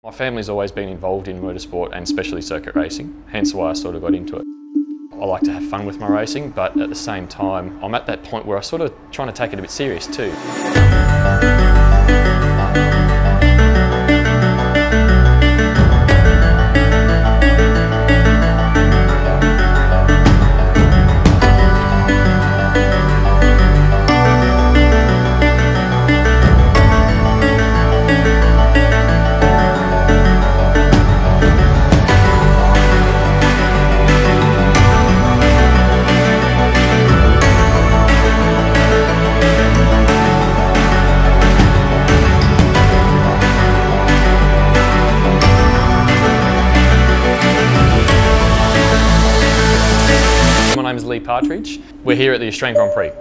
My family's always been involved in motorsport and especially circuit racing, hence why I sort of got into it. I like to have fun with my racing, but at the same time, I'm at that point where I'm sort of trying to take it a bit serious too. My name is Partridge. We're here at the Australian Grand Prix.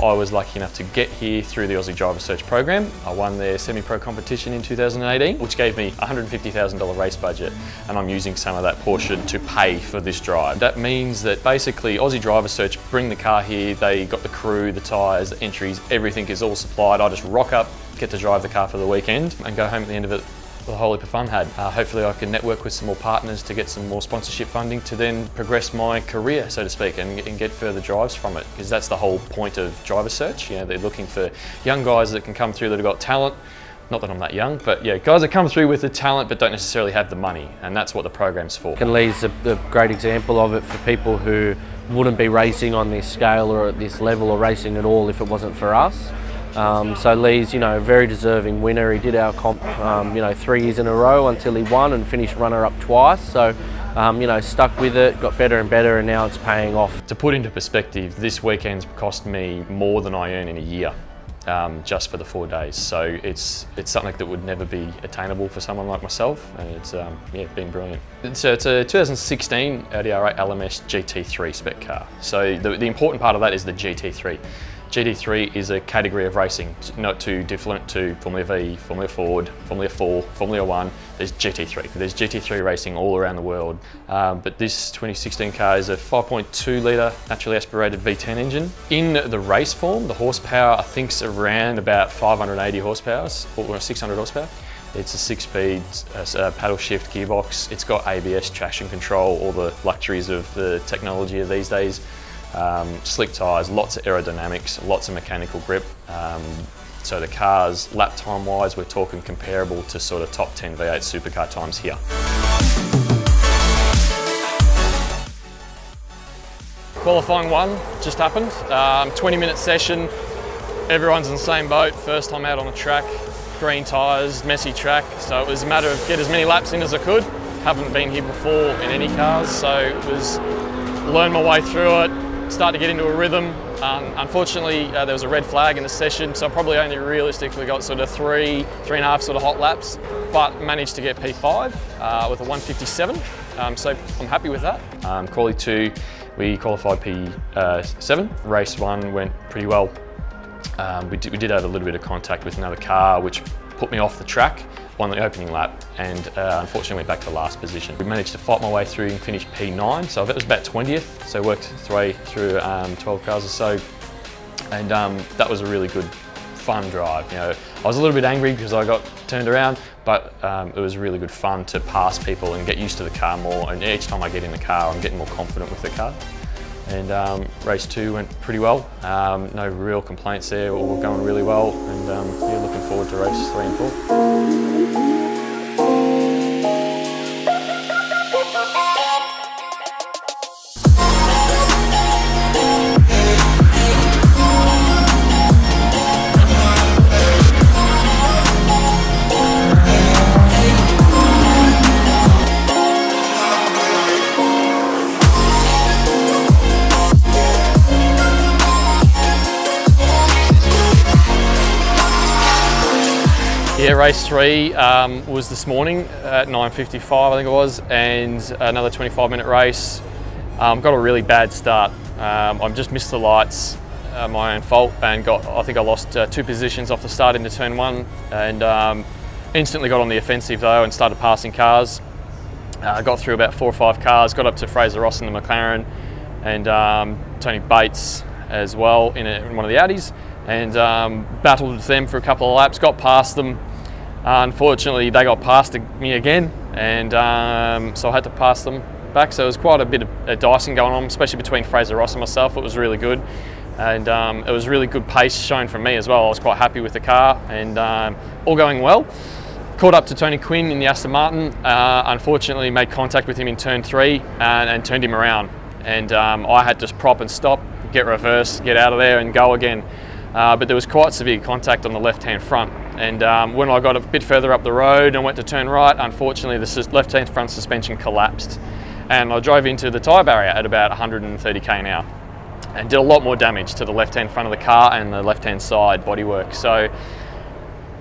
I was lucky enough to get here through the Aussie Driver Search program. I won their semi-pro competition in 2018, which gave me a $150,000 race budget, and I'm using some of that portion to pay for this drive. That means that basically Aussie Driver Search bring the car here, they got the crew, the tyres, the entries, everything is all supplied. I just rock up, get to drive the car for the weekend and go home at the end of it with a whole heap of fun had. Hopefully I can network with some more partners to get some more sponsorship funding to then progress my career, so to speak, and get further drives from it, because that's the whole point of Driver Search. You know, they're looking for young guys that can come through that have got talent. Not that I'm that young, but yeah, guys that come through with the talent but don't necessarily have the money, and that's what the program's for. And Lee's a great example of it for people who wouldn't be racing on this scale or at this level or racing at all if it wasn't for us. So Lee's, a very deserving winner. He did our comp, 3 years in a row until he won and finished runner-up twice. So, stuck with it, got better and better, and now it's paying off. To put into perspective, this weekend's cost me more than I earn in a year, just for the 4 days. So it's something that would never be attainable for someone like myself, and it's been brilliant. So it's a 2016 Audi R8 LMS GT3 spec car. So the important part of that is the GT3. GT3 is a category of racing, not too different to Formula V, Formula Ford, Formula 4, Formula 1. There's GT3. There's GT3 racing all around the world. But this 2016 car is a 5.2 litre naturally aspirated V10 engine. In the race form, the horsepower I think is around about 580 horsepower, or 600 horsepower. It's a 6-speed paddle shift gearbox. It's got ABS, traction control, all the luxuries of the technology of these days. Slick tyres, lots of aerodynamics, lots of mechanical grip. So the cars, lap time wise, we're talking comparable to sort of top 10 V8 supercar times here. Qualifying 1 just happened. 20-minute session. Everyone's in the same boat. First time out on the track. Green tyres, messy track. So it was a matter of get as many laps in as I could. Haven't been here before in any cars, so it was learn my way through it. Start to get into a rhythm. Unfortunately, there was a red flag in the session, so I probably only realistically got sort of three and a half sort of hot laps, but managed to get P5 with a 157. So I'm happy with that. Quali 2, we qualified P7. Race 1 went pretty well. We did have a little bit of contact with another car, which put me off the track on the opening lap, and unfortunately went back to last position. We managed to fight my way through and finish P9, so it was about 20th, so worked its way through 12 cars or so, and that was a really good, fun drive. I was a little bit angry because I got turned around, but it was really good fun to pass people and get used to the car more, and each time I get in the car, I'm getting more confident with the car. And race 2 went pretty well. No real complaints there, all going really well, and looking forward to races 3 and 4. Yeah, race 3 was this morning at 9:55, I think it was, and another 25-minute race. Got a really bad start. I just missed the lights, my own fault, and I think I lost 2 positions off the start into turn 1, and instantly got on the offensive though and started passing cars. Got through about 4 or 5 cars, got up to Fraser Ross in the McLaren, and Tony Bates as well in one of the Audis, and battled with them for a couple of laps, got past them. Unfortunately, they got past me again, and so I had to pass them back. So it was quite a bit of dicing going on, especially between Fraser Ross and myself. It was really good, and it was really good pace shown from me as well. I was quite happy with the car, and all going well. Caught up to Tony Quinn in the Aston Martin, unfortunately made contact with him in turn 3 and turned him around, and I had to prop and stop, get reverse, get out of there and go again. But there was quite severe contact on the left-hand front, and when I got a bit further up the road and went to turn right, unfortunately the left-hand front suspension collapsed, and I drove into the tyre barrier at about 130 km an hour and did a lot more damage to the left-hand front of the car and the left-hand side bodywork. So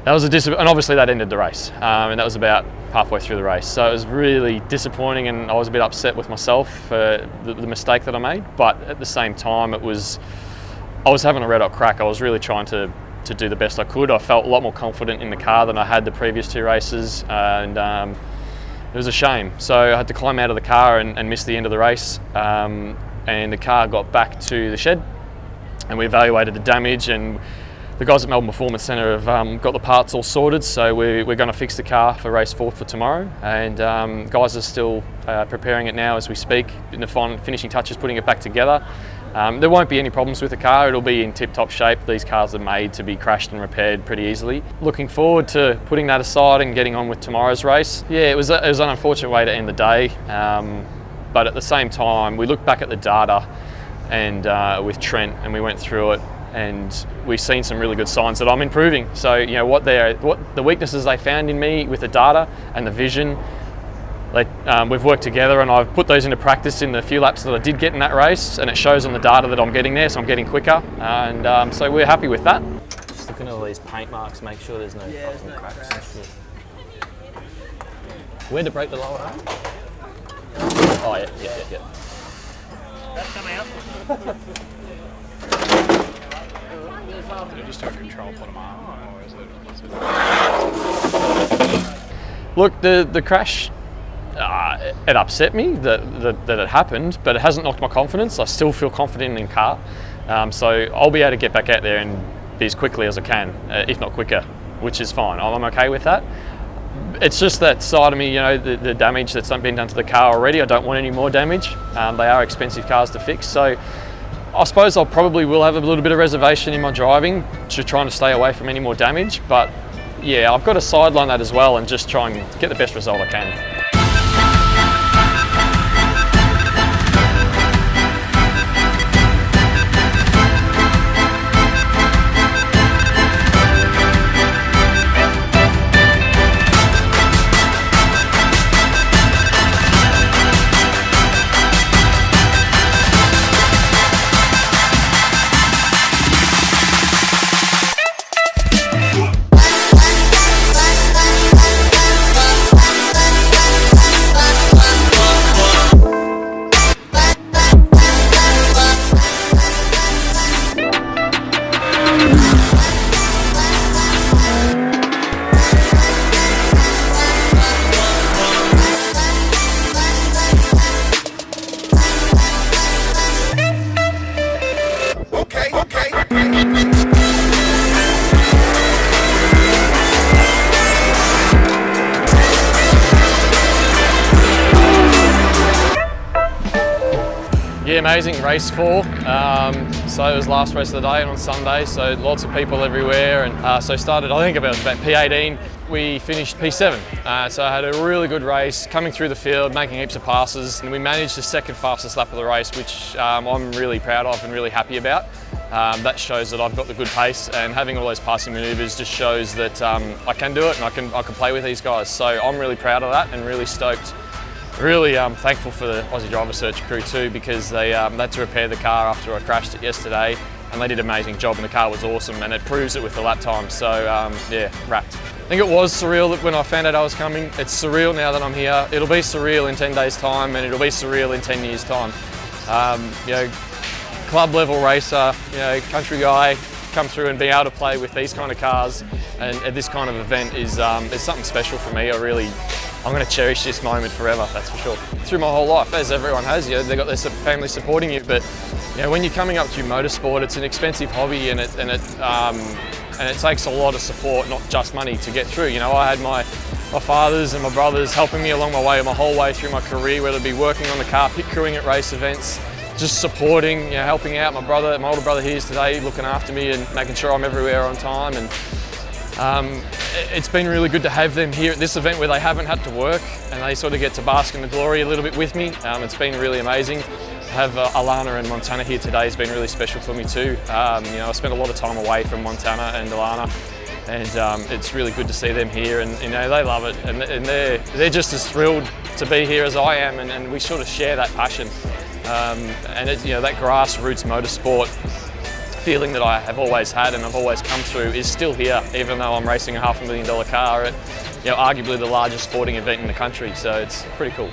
that was and obviously that ended the race, and that was about halfway through the race. So it was really disappointing, and I was a bit upset with myself for the mistake that I made. But at the same time, I was having a red hot crack. I was really trying to do the best I could. I felt a lot more confident in the car than I had the previous 2 races, and it was a shame. So I had to climb out of the car and miss the end of the race, and the car got back to the shed, and we evaluated the damage, and the guys at Melbourne Performance Centre have got the parts all sorted, so we're going to fix the car for race 4 for tomorrow, and guys are still preparing it now as we speak, in the finishing touches, putting it back together. There won't be any problems with the car. It'll be in tip-top shape. These cars are made to be crashed and repaired pretty easily. Looking forward to putting that aside and getting on with tomorrow's race. Yeah, it was an unfortunate way to end the day, but at the same time, we looked back at the data and with Trent, and we went through it, and we've seen some really good signs that I'm improving. So, you know, what the weaknesses they found in me with the data and the vision, we've worked together, and I've put those into practice in the few laps that I did get in that race, and it shows on the data that I'm getting there, so I'm getting quicker, and so we're happy with that. Just looking at all these paint marks, make sure there's no fucking cracks and shit. Where to break the lower arm? Oh yeah. That's coming out. Did it just do a control bottom arm, or is it? Look, the crash, it upset me that it happened, but it hasn't knocked my confidence. I still feel confident in the car, so I'll be able to get back out there and be as quickly as I can, if not quicker, which is fine. I'm okay with that. It's just that side of me, you know, the damage that's been done to the car already. I don't want any more damage. They are expensive cars to fix, so I suppose I probably will have a little bit of reservation in my driving, to trying to stay away from any more damage. But yeah, I've got to sideline that as well and just try and get the best result I can. Yeah, amazing, race 4. So it was last race of the day and on Sunday, so lots of people everywhere, and so started, I think it was about P18. We finished P7, so I had a really good race, coming through the field, making heaps of passes, and we managed the second fastest lap of the race, which I'm really proud of and really happy about. That shows that I've got the good pace, and having all those passing manoeuvres just shows that I can do it, and I can play with these guys. So I'm really proud of that and really stoked. Really thankful for the Aussie Driver Search crew too, because they had to repair the car after I crashed it yesterday, and they did an amazing job, and the car was awesome, and it proves it with the lap time. So yeah, wrapped. I think it was surreal when I found out I was coming. It's surreal now that I'm here. It'll be surreal in 10 days time, and it'll be surreal in 10 years time. You know, club level racer, you know, country guy, come through and be able to play with these kind of cars and at this kind of event is something special for me. I really I'm going to cherish this moment forever, that's for sure. Through my whole life, as everyone has, you know, they've got their family supporting you, but you know, when you're coming up through motorsport, it's an expensive hobby, and it takes a lot of support, not just money, to get through. You know, I had my fathers and my brothers helping me along my way, my whole way through my career, whether it be working on the car, pit crewing at race events, just supporting, you know, helping out. My older brother here is today, looking after me and making sure I'm everywhere on time. And it's been really good to have them here at this event where they haven't had to work and they sort of get to bask in the glory a little bit with me. It's been really amazing. To have Alana and Montana here today has been really special for me too. You know, I spent a lot of time away from Montana and Alana, and it's really good to see them here, and you know, they love it, and they're just as thrilled to be here as I am, and we sort of share that passion. And you know, that grassroots motorsport feeling that I have always had and I've always come through is still here, even though I'm racing a $500,000 car at, you know, arguably the largest sporting event in the country. So it's pretty cool.